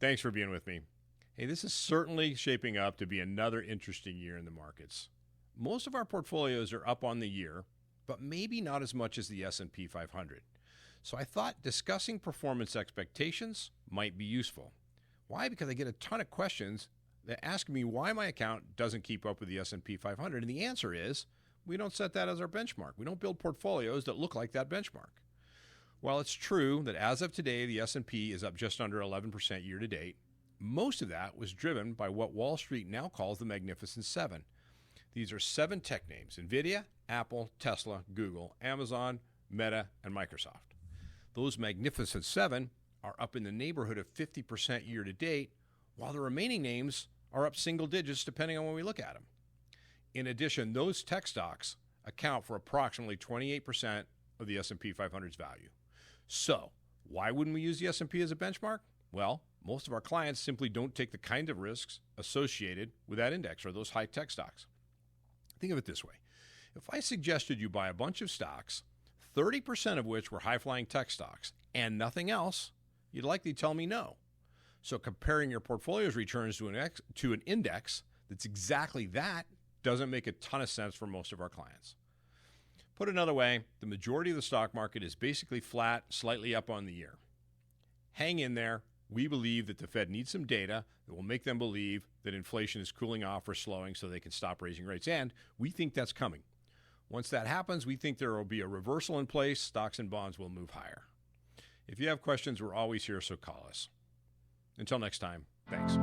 Thanks for being with me. Hey, this is certainly shaping up to be another interesting year in the markets. Most of our portfolios are up on the year, but maybe not as much as the S&P 500. So I thought discussing performance expectations might be useful. Why? Because I get a ton of questions that ask me why my account doesn't keep up with the S&P 500, and the answer is we don't set that as our benchmark. We don't build portfolios that look like that benchmark. While it's true that as of today, the S&P is up just under 11% year to date, most of that was driven by what Wall Street now calls the Magnificent Seven. These are 7 tech names: NVIDIA, Apple, Tesla, Google, Amazon, Meta, and Microsoft. Those Magnificent Seven are up in the neighborhood of 50% year to date, while the remaining names are up single digits depending on when we look at them. In addition, those tech stocks account for approximately 28% of the S&P 500's value. So, why wouldn't we use the S&P as a benchmark? Well, most of our clients simply don't take the kind of risks associated with that index or those high tech stocks. Think of it this way. If I suggested you buy a bunch of stocks, 30% of which were high-flying tech stocks, and nothing else, you'd likely tell me no. So comparing your portfolio's returns to an index that's exactly that doesn't make a ton of sense for most of our clients. Put another way, the majority of the stock market is basically flat, slightly up on the year. Hang in there. We believe that the Fed needs some data that will make them believe that inflation is cooling off or slowing so they can stop raising rates. And we think that's coming. Once that happens, we think there will be a reversal in place. Stocks and bonds will move higher. If you have questions, we're always here, so call us. Until next time, thanks.